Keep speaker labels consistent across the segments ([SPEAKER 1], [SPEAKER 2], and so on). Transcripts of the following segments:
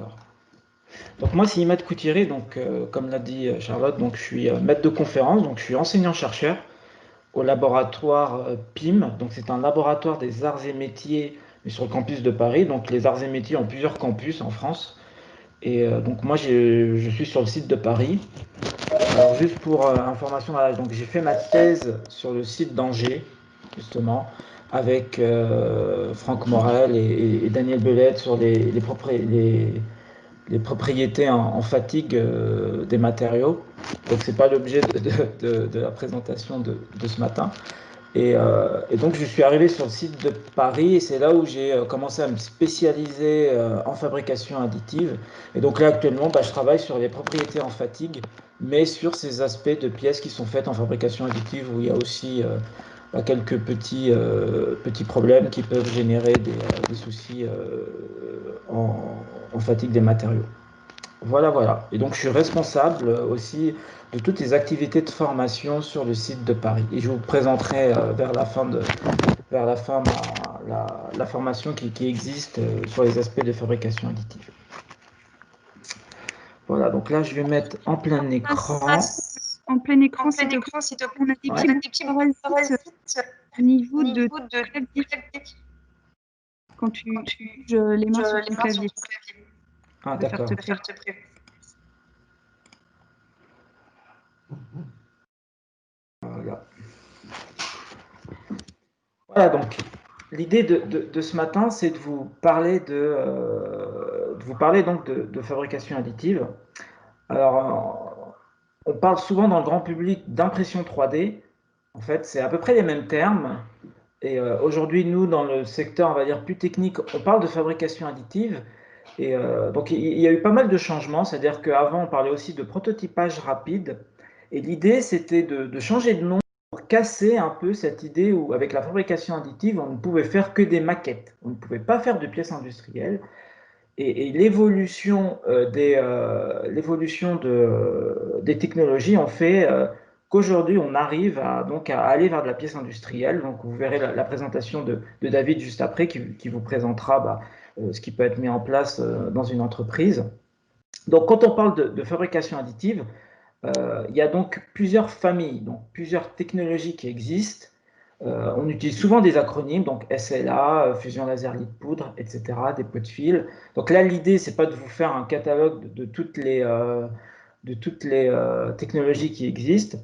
[SPEAKER 1] d'accord. Donc moi, c'est Imad Koutiri, donc comme l'a dit Charlotte, donc je suis maître de conférence, donc je suis enseignant-chercheur au laboratoire PIM, donc c'est un laboratoire des arts et métiers, mais sur le campus de Paris. Donc les arts et métiers ont plusieurs campus en France. Et donc moi, je suis sur le site de Paris. Alors juste pour information, voilà, donc j'ai fait ma thèse sur le site d'Angers, justement, avec Franck Morel et Daniel Belette sur les propriétés en fatigue des matériaux. Donc c'est pas l'objet de la présentation de ce matin. Et donc je suis arrivé sur le site de Paris et c'est là où j'ai commencé à me spécialiser en fabrication additive. Et donc là actuellement, bah, je travaille sur les propriétés en fatigue, mais sur ces aspects de pièces qui sont faites en fabrication additive où il y a aussi bah, quelques petits problèmes qui peuvent générer des soucis en fatigue des matériaux. Voilà, voilà. Et donc, je suis responsable aussi de toutes les activités de formation sur le site de Paris. Et je vous présenterai vers la fin la formation qui existe sur les aspects de fabrication additive. Voilà, donc là, je vais mettre en plein écran.
[SPEAKER 2] En plein écran, s'il te plaît. On a des petits bouts au niveau de ton clavier. Quand tu bouges les mains sur ton clavier.
[SPEAKER 1] Ah, d'accord. Voilà. Voilà, donc l'idée de ce matin, c'est de vous parler donc de fabrication additive. Alors, on parle souvent dans le grand public d'impression 3D. En fait, c'est à peu près les mêmes termes. Et aujourd'hui, nous, dans le secteur, on va dire plus technique, on parle de fabrication additive. Et donc, il y a eu pas mal de changements. C'est-à-dire qu'avant, on parlait aussi de prototypage rapide. Et l'idée, c'était de changer de nom pour casser un peu cette idée où, avec la fabrication additive, on ne pouvait faire que des maquettes. On ne pouvait pas faire de pièces industrielles. Et l'évolution des technologies ont fait qu'aujourd'hui, on arrive donc à aller vers de la pièce industrielle. Donc, vous verrez la présentation de David juste après qui vous présentera ce qui peut être mis en place dans une entreprise. Donc, quand on parle de fabrication additive, il y a donc plusieurs familles, donc plusieurs technologies qui existent. On utilise souvent des acronymes, donc SLA, fusion laser lit poudre, etc., des pots de fil. Donc là, l'idée, c'est pas de vous faire un catalogue de toutes les technologies qui existent.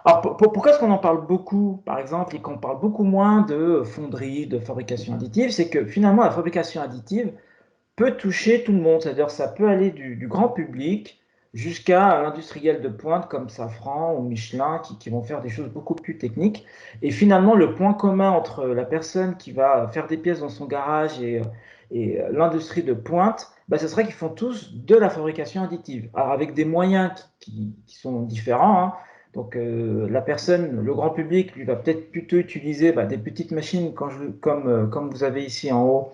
[SPEAKER 1] Alors, pourquoi est-ce qu'on en parle beaucoup, par exemple, et qu'on parle beaucoup moins de fonderie, de fabrication additive? C'est que finalement, la fabrication additive peut toucher tout le monde, c'est-à-dire ça peut aller du grand public jusqu'à l'industriel de pointe comme Safran ou Michelin qui vont faire des choses beaucoup plus techniques. Et finalement, le point commun entre la personne qui va faire des pièces dans son garage et l'industrie de pointe, bah, ce serait qu'ils font tous de la fabrication additive. Alors avec des moyens qui sont différents, hein. Donc la personne, le grand public, lui va peut-être plutôt utiliser des petites machines comme vous avez ici en haut,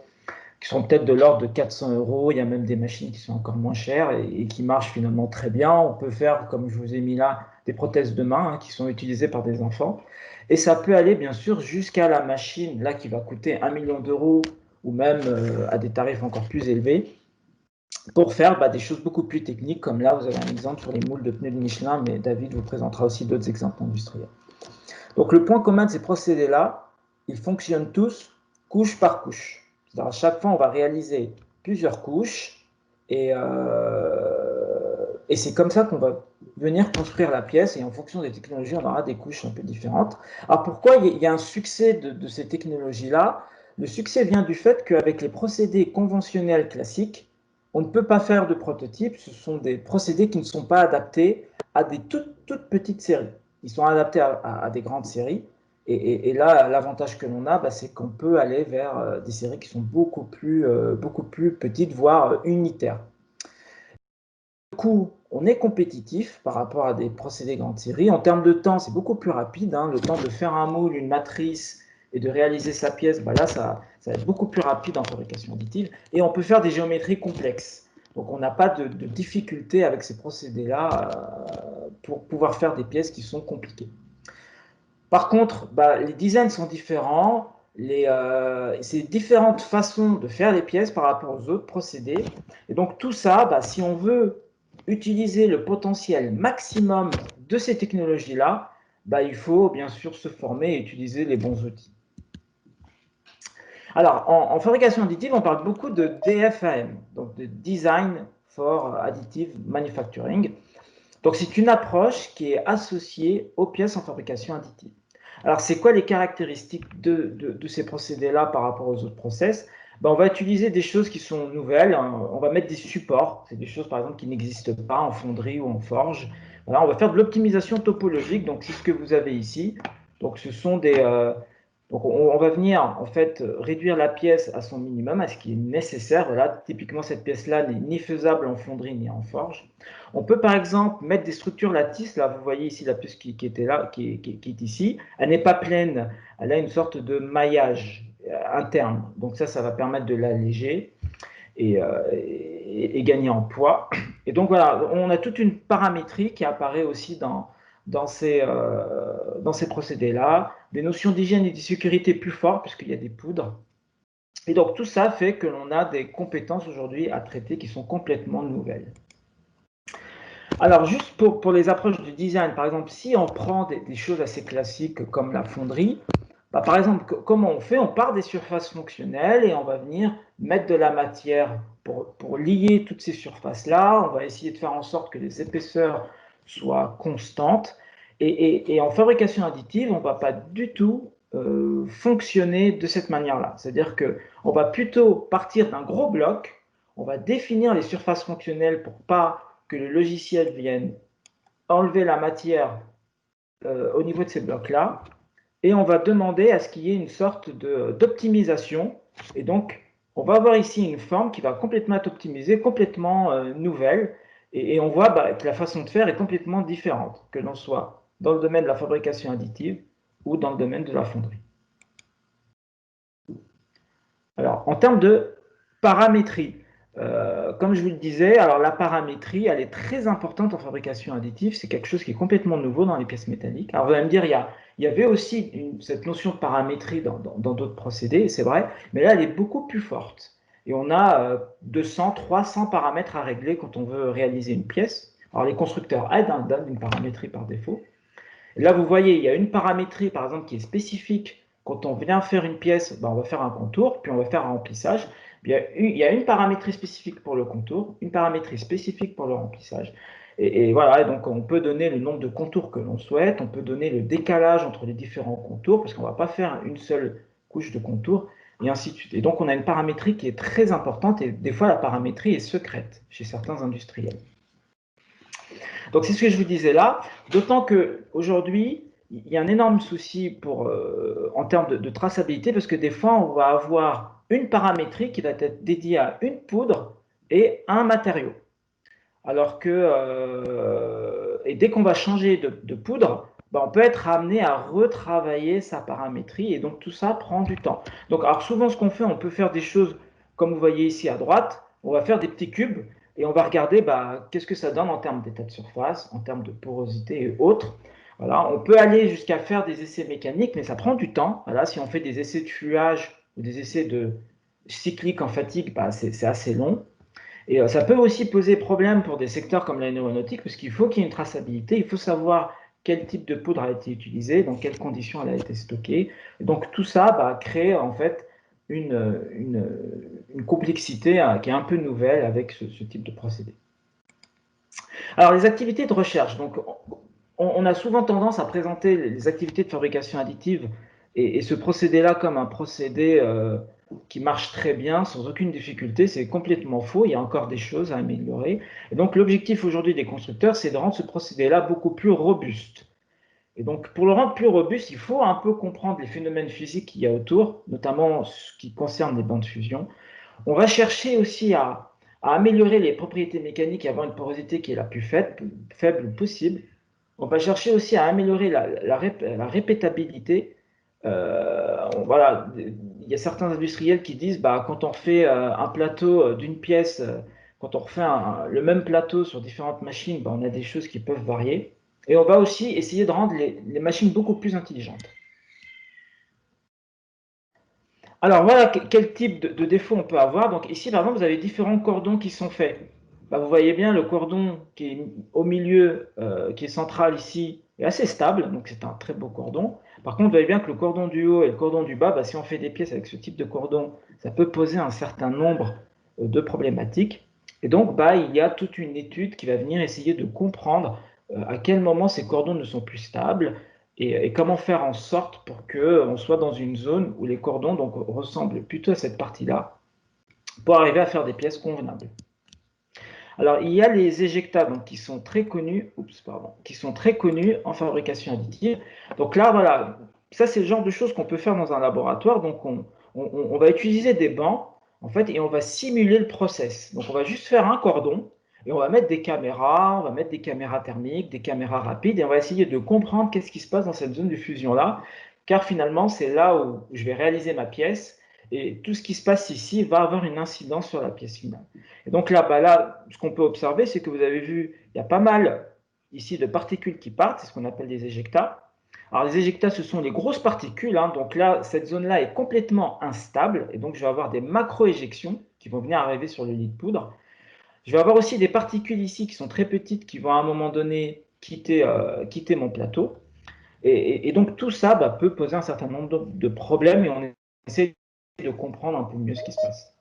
[SPEAKER 1] qui sont peut-être de l'ordre de 400 euros. Il y a même des machines qui sont encore moins chères et qui marchent finalement très bien. On peut faire, comme je vous ai mis là, des prothèses de main qui sont utilisées par des enfants. Et ça peut aller bien sûr jusqu'à la machine là qui va coûter 1 million d'euros ou même à des tarifs encore plus élevés pour faire des choses beaucoup plus techniques, comme là vous avez un exemple sur les moules de pneus de Michelin, mais David vous présentera aussi d'autres exemples industriels. Donc le point commun de ces procédés-là, ils fonctionnent tous couche par couche. À chaque fois, on va réaliser plusieurs couches et c'est comme ça qu'on va venir construire la pièce et en fonction des technologies, on aura des couches un peu différentes. Alors pourquoi il y a un succès de ces technologies-là? Le succès vient du fait qu'avec les procédés conventionnels classiques, on ne peut pas faire de prototypes. Ce sont des procédés qui ne sont pas adaptés à des toutes petites séries. Ils sont adaptés à des grandes séries. Et là, l'avantage que l'on a, c'est qu'on peut aller vers des séries qui sont beaucoup plus petites, voire unitaires. Du coup, on est compétitif par rapport à des procédés grandes séries. En termes de temps, c'est beaucoup plus rapide. Le temps de faire un moule, une matrice et de réaliser sa pièce, là, ça va être beaucoup plus rapide en fabrication additive. Et on peut faire des géométries complexes. Donc, on n'a pas de difficulté avec ces procédés-là pour pouvoir faire des pièces qui sont compliquées. Par contre, les designs sont différents. ces différentes façons de faire les pièces par rapport aux autres procédés. Et donc tout ça, bah, si on veut utiliser le potentiel maximum de ces technologies-là, bah, il faut bien sûr se former et utiliser les bons outils. Alors, en fabrication additive, on parle beaucoup de DFAM, donc de Design for Additive Manufacturing. Donc, c'est une approche qui est associée aux pièces en fabrication additive. Alors, c'est quoi les caractéristiques de ces procédés-là par rapport aux autres process? Ben, on va utiliser des choses qui sont nouvelles. On va mettre des supports. C'est des choses, par exemple, qui n'existent pas en fonderie ou en forge. Voilà, on va faire de l'optimisation topologique. Donc, c'est ce que vous avez ici. Donc, ce sont donc, on va venir en fait réduire la pièce à son minimum, à ce qui est nécessaire. Voilà, typiquement, cette pièce-là n'est ni faisable en fonderie ni en forge. On peut par exemple mettre des structures lattices. Là, vous voyez ici la pièce qui était là, qui est ici. Elle n'est pas pleine. Elle a une sorte de maillage interne. Donc ça va permettre de l'alléger et gagner en poids. Et donc voilà, on a toute une paramétrie qui apparaît aussi dans ces procédés-là, des notions d'hygiène et de sécurité plus fortes, puisqu'il y a des poudres. Et donc tout ça fait que l'on a des compétences aujourd'hui à traiter qui sont complètement nouvelles. Alors juste pour les approches du design, par exemple, si on prend des choses assez classiques comme la fonderie, bah, par exemple, comment on fait? On part des surfaces fonctionnelles et on va venir mettre de la matière pour lier toutes ces surfaces-là. On va essayer de faire en sorte que les épaisseurs soient constantes. Et en fabrication additive, on ne va pas du tout fonctionner de cette manière-là. C'est-à-dire qu'on va plutôt partir d'un gros bloc, on va définir les surfaces fonctionnelles pour pas que le logiciel vienne enlever la matière au niveau de ces blocs-là, et on va demander à ce qu'il y ait une sorte d'optimisation. Et donc, on va avoir ici une forme qui va complètement être optimisée, complètement nouvelle, et on voit que la façon de faire est complètement différente, que l'on soit dans le domaine de la fabrication additive ou dans le domaine de la fonderie. Alors, en termes de paramétrie, comme je vous le disais, alors la paramétrie, elle est très importante en fabrication additive. C'est quelque chose qui est complètement nouveau dans les pièces métalliques. Alors, vous allez me dire, il y avait aussi cette notion de paramétrie dans d'autres procédés, c'est vrai, mais là, elle est beaucoup plus forte. Et on a 200, 300 paramètres à régler quand on veut réaliser une pièce. Alors, les constructeurs aident, donnent une paramétrie par défaut. Et là, vous voyez, il y a une paramétrie, par exemple, qui est spécifique. Quand on vient faire une pièce, on va faire un contour, puis on va faire un remplissage. Il y a une paramétrie spécifique pour le contour, une paramétrie spécifique pour le remplissage. Et voilà, et donc on peut donner le nombre de contours que l'on souhaite, on peut donner le décalage entre les différents contours, parce qu'on ne va pas faire une seule couche de contour, et ainsi de suite. Et donc on a une paramétrie qui est très importante, et des fois la paramétrie est secrète chez certains industriels. Donc c'est ce que je vous disais là, d'autant qu'aujourd'hui, il y a un énorme souci en termes de traçabilité, parce que des fois, on va avoir une paramétrie qui va être dédiée à une poudre et à un matériau. Alors que, et dès qu'on va changer de poudre, on peut être amené à retravailler sa paramétrie, et donc tout ça prend du temps. Donc, alors souvent, ce qu'on fait, on peut faire des choses, comme vous voyez ici à droite, on va faire des petits cubes, et on va regarder qu'est-ce que ça donne en termes d'état de surface, en termes de porosité et autres. Voilà, on peut aller jusqu'à faire des essais mécaniques, mais ça prend du temps. Voilà, si on fait des essais de fluage ou des essais de cyclique en fatigue, c'est assez long. Et ça peut aussi poser problème pour des secteurs comme l'aéronautique, parce qu'il faut qu'il y ait une traçabilité, il faut savoir quel type de poudre a été utilisée, dans quelles conditions elle a été stockée. Et donc tout ça crée en fait une complexité qui est un peu nouvelle avec ce type de procédé. Alors les activités de recherche, donc on a souvent tendance à présenter les activités de fabrication additive et ce procédé-là comme un procédé qui marche très bien, sans aucune difficulté. C'est complètement faux, il y a encore des choses à améliorer. Et donc l'objectif aujourd'hui des constructeurs, c'est de rendre ce procédé-là beaucoup plus robuste. Et donc pour le rendre plus robuste, il faut un peu comprendre les phénomènes physiques qu'il y a autour, notamment ce qui concerne les bancs de fusion. On va chercher aussi à améliorer les propriétés mécaniques et avoir une porosité qui est la plus faible possible. On va chercher aussi à améliorer la répétabilité. Voilà, il y a certains industriels qui disent quand on fait un plateau d'une pièce, quand on refait le même plateau sur différentes machines, on a des choses qui peuvent varier. Et on va aussi essayer de rendre les machines beaucoup plus intelligentes. Alors voilà quel type de défaut on peut avoir. Donc ici, par exemple, vous avez différents cordons qui sont faits. Bah, vous voyez bien le cordon qui est au milieu, qui est central ici, est assez stable, donc c'est un très beau cordon. Par contre, vous voyez bien que le cordon du haut et le cordon du bas, bah, si on fait des pièces avec ce type de cordon, ça peut poser un certain nombre de problématiques. Et donc, bah, il y a toute une étude qui va venir essayer de comprendre à quel moment ces cordons ne sont plus stables, et comment faire en sorte pour qu'on soit dans une zone où les cordons donc, ressemblent plutôt à cette partie-là, pour arriver à faire des pièces convenables. Alors, il y a les éjectats donc, qui sont très connus, qui sont très connus en fabrication additive. Donc là, voilà, ça c'est le genre de choses qu'on peut faire dans un laboratoire. Donc, on va utiliser des bancs, en fait, et on va simuler le process. Donc, on va juste faire un cordon, et on va mettre des caméras, on va mettre des caméras thermiques, des caméras rapides, et on va essayer de comprendre qu'est-ce qui se passe dans cette zone de fusion-là, car finalement, c'est là où je vais réaliser ma pièce, et tout ce qui se passe ici va avoir une incidence sur la pièce finale. Et donc là, bah là ce qu'on peut observer, c'est que vous avez vu, il y a pas mal ici de particules qui partent, c'est ce qu'on appelle des éjectats. Alors les éjectats, ce sont les grosses particules, hein, donc là, cette zone-là est complètement instable, et donc je vais avoir des macro-éjections qui vont venir arriver sur le lit de poudre. Je vais avoir aussi des particules ici qui sont très petites, qui vont à un moment donné quitter mon plateau. Et donc tout ça bah, peut poser un certain nombre de problèmes, et on essaie de comprendre un peu mieux ce qui se passe.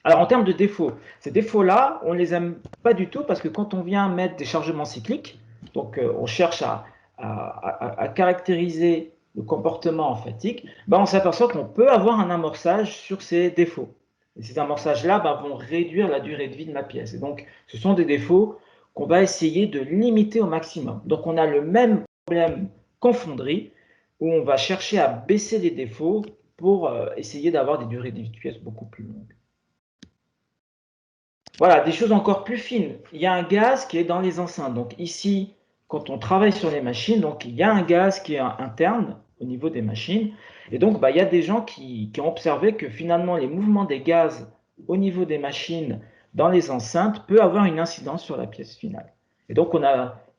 [SPEAKER 1] Alors en termes de défauts, ces défauts-là, on ne les aime pas du tout parce que quand on vient mettre des chargements cycliques, donc on cherche à caractériser le comportement en fatigue, ben on s'aperçoit qu'on peut avoir un amorçage sur ces défauts. Et ces amorçages-là vont réduire la durée de vie de ma pièce. Et donc ce sont des défauts qu'on va essayer de limiter au maximum. Donc on a le même problème qu'en fonderie, où on va chercher à baisser les défauts pour essayer d'avoir des durées de vie de pièce beaucoup plus longues. Voilà, des choses encore plus fines. Il y a un gaz qui est dans les enceintes. Donc ici, quand on travaille sur les machines, donc il y a un gaz qui est interne au niveau des machines. Et donc, il y a des gens qui ont observé que finalement, les mouvements des gaz au niveau des machines dans les enceintes peut avoir une incidence sur la pièce finale. Et donc, il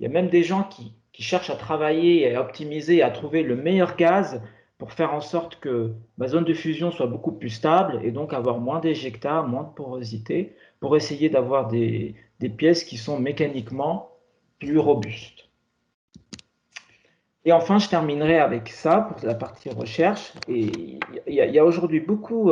[SPEAKER 1] y a même des gens qui cherchent à travailler et à optimiser, à trouver le meilleur gaz pour faire en sorte que ma zone de fusion soit beaucoup plus stable et donc avoir moins d'éjectats, moins de porosité, pour essayer d'avoir des pièces qui sont mécaniquement plus robustes. Et enfin, je terminerai avec ça pour la partie recherche. Et il y a aujourd'hui beaucoup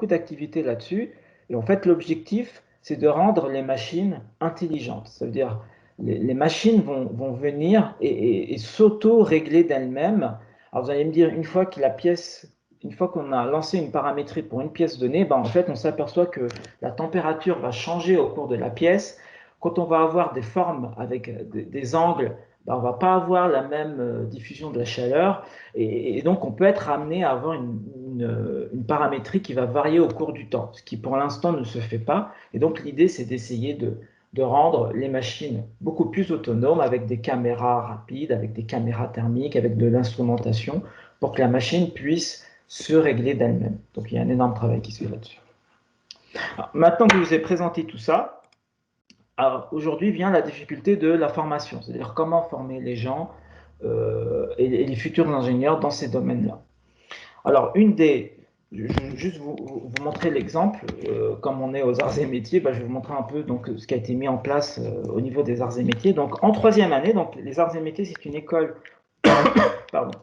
[SPEAKER 1] d'activités là-dessus. Et en fait, l'objectif, c'est de rendre les machines intelligentes. Ça veut dire les machines vont venir et s'auto-régler d'elles-mêmes. Alors vous allez me dire, une fois qu'on a lancé une paramétrie pour une pièce donnée, en fait, on s'aperçoit que la température va changer au cours de la pièce. Quand on va avoir des formes avec des angles, on ne va pas avoir la même diffusion de la chaleur. Et donc, on peut être amené à avoir une paramétrie qui va varier au cours du temps, ce qui pour l'instant ne se fait pas. Et donc, l'idée, c'est d'essayer de rendre les machines beaucoup plus autonomes avec des caméras rapides, avec des caméras thermiques, avec de l'instrumentation, pour que la machine puisse se régler d'elle-même. Donc, il y a un énorme travail qui se fait là-dessus. Maintenant que je vous ai présenté tout ça, aujourd'hui vient la difficulté de la formation, c'est-à-dire comment former les gens et les futurs ingénieurs dans ces domaines-là. Alors, je vais juste vous montrer l'exemple. Comme on est aux arts et métiers, je vais vous montrer un peu donc, ce qui a été mis en place au niveau des arts et métiers. Donc, en troisième année, donc, les arts et métiers, c'est une école pardon,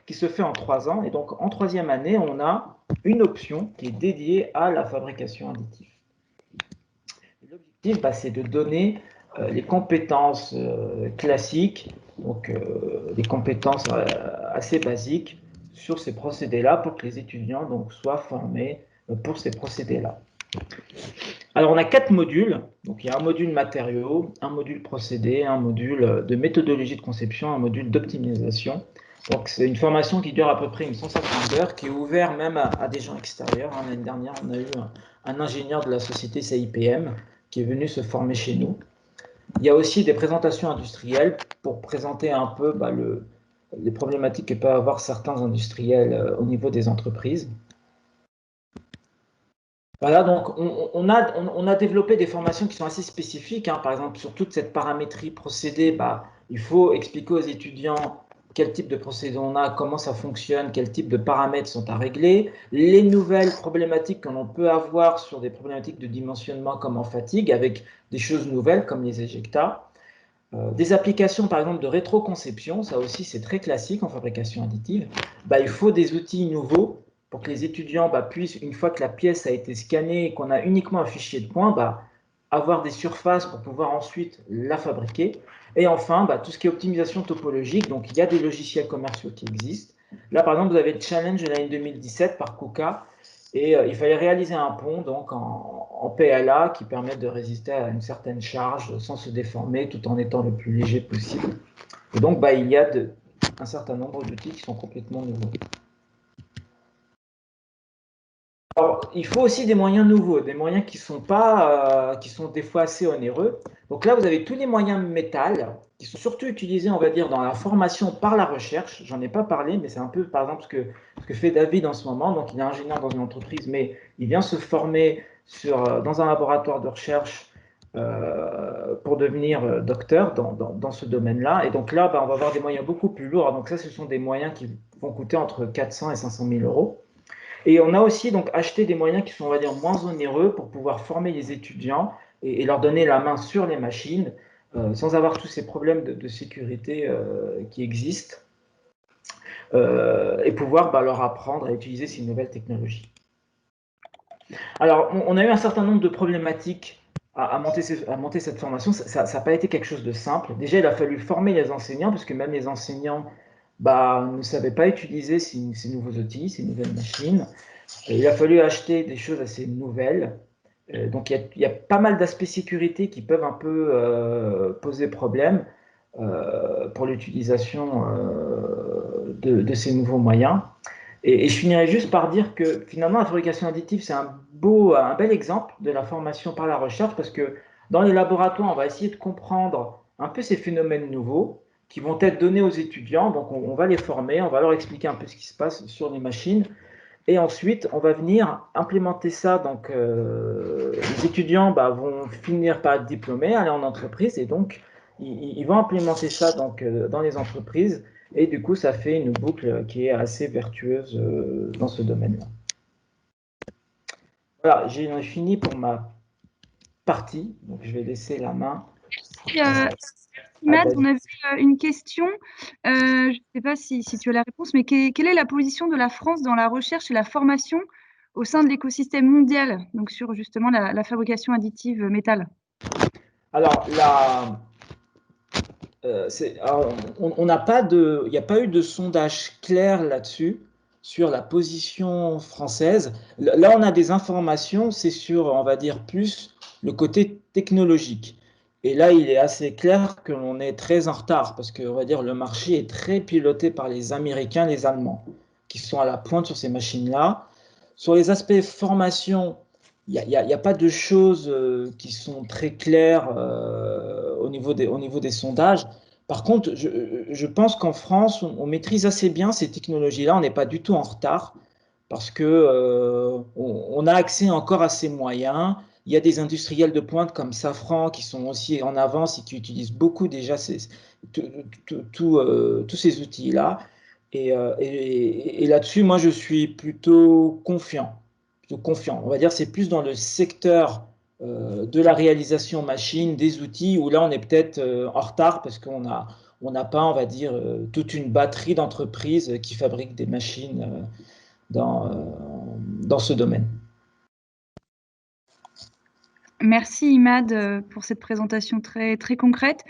[SPEAKER 1] qui se fait en 3 ans. Et donc, en troisième année, on a une option qui est dédiée à la fabrication additive. L'objectif, c'est de donner les compétences classiques, donc des compétences assez basiques sur ces procédés-là pour que les étudiants donc, soient formés pour ces procédés-là. Alors, on a 4 modules. Donc, il y a un module matériaux, un module procédé, un module de méthodologie de conception, un module d'optimisation. Donc, c'est une formation qui dure à peu près une 150 heures, qui est ouverte même à des gens extérieurs. L'année dernière, on a eu un ingénieur de la société CIPM qui est venu se former chez nous. Il y a aussi des présentations industrielles pour présenter un peu les problématiques que peuvent avoir certains industriels au niveau des entreprises. Voilà, donc on a développé des formations qui sont assez spécifiques. Par exemple, sur toute cette paramétrie procédée, il faut expliquer aux étudiants quel type de procédé on a, comment ça fonctionne, quel type de paramètres sont à régler, les nouvelles problématiques que l'on peut avoir sur des problématiques de dimensionnement comme en fatigue, avec des choses nouvelles comme les éjectats. Des applications, par exemple, de rétroconception, ça aussi c'est très classique en fabrication additive. Il faut des outils nouveaux pour que les étudiants puissent, une fois que la pièce a été scannée et qu'on a uniquement un fichier de points, avoir des surfaces pour pouvoir ensuite la fabriquer. Et enfin, tout ce qui est optimisation topologique, donc il y a des logiciels commerciaux qui existent. Là, par exemple, vous avez le challenge de l'année 2017 par KUKA, et il fallait réaliser un pont donc en PLA qui permet de résister à une certaine charge sans se déformer tout en étant le plus léger possible. Et donc, il y a un certain nombre d'outils qui sont complètement nouveaux. Alors, il faut aussi des moyens nouveaux, des moyens qui sont des fois assez onéreux. Donc là, vous avez tous les moyens métal qui sont surtout utilisés, on va dire, dans la formation par la recherche. J'en ai pas parlé, mais c'est un peu, par exemple, ce que fait David en ce moment. Donc, il est ingénieur dans une entreprise, mais il vient se former dans un laboratoire de recherche pour devenir docteur dans ce domaine-là. Et donc là, on va avoir des moyens beaucoup plus lourds. Donc ça, ce sont des moyens qui vont coûter entre 400 et 500 000 euros. Et on a aussi donc acheté des moyens qui sont, on va dire, moins onéreux pour pouvoir former les étudiants et leur donner la main sur les machines sans avoir tous ces problèmes de sécurité qui existent et pouvoir leur apprendre à utiliser ces nouvelles technologies. Alors, on a eu un certain nombre de problématiques à monter cette formation. Ça n'a pas été quelque chose de simple. Déjà, il a fallu former les enseignants, parce que même les enseignants ne savaient pas utiliser ces nouveaux outils, ces nouvelles machines. Il a fallu acheter des choses assez nouvelles. Donc, il y a pas mal d'aspects sécurité qui peuvent un peu poser problème pour l'utilisation de ces nouveaux moyens. Et je finirai juste par dire que finalement, la fabrication additive, c'est un bel exemple de la formation par la recherche, parce que dans les laboratoires, on va essayer de comprendre un peu ces phénomènes nouveaux qui vont être donnés aux étudiants. Donc, on va les former, on va leur expliquer un peu ce qui se passe sur les machines. Et ensuite, on va venir implémenter ça. Donc, les étudiants vont finir par être diplômés, aller en entreprise, et donc, ils vont implémenter ça donc, dans les entreprises. Et du coup, ça fait une boucle qui est assez vertueuse dans ce domaine-là. Voilà, j'ai fini pour ma partie. Donc, je vais laisser la main.
[SPEAKER 2] Matt, on avait une question. Je ne sais pas si tu as la réponse, mais quelle est la position de la France dans la recherche et la formation au sein de l'écosystème mondial, donc sur justement la fabrication additive métal?
[SPEAKER 1] Alors, il n'y a pas eu de sondage clair là-dessus, sur la position française. Là, on a des informations, c'est sur, on va dire, plus le côté technologique. Et là, il est assez clair que l'on est très en retard, parce que, on va dire, le marché est très piloté par les Américains, les Allemands, qui sont à la pointe sur ces machines-là. Sur les aspects formation, il n'y a pas de choses qui sont très claires au niveau des sondages. Par contre, je pense qu'en France, on maîtrise assez bien ces technologies-là. On n'est pas du tout en retard parce que on a accès encore à ces moyens. Il y a des industriels de pointe comme Safran qui sont aussi en avance et qui utilisent beaucoup déjà tous ces outils-là. Et là-dessus, moi, je suis plutôt confiant. On va dire c'est plus dans le secteur de la réalisation machine, des outils, où là, on est peut-être en retard parce on n'a pas, on va dire, toute une batterie d'entreprises qui fabriquent des machines dans ce domaine.
[SPEAKER 2] Merci Imad pour cette présentation très, très concrète.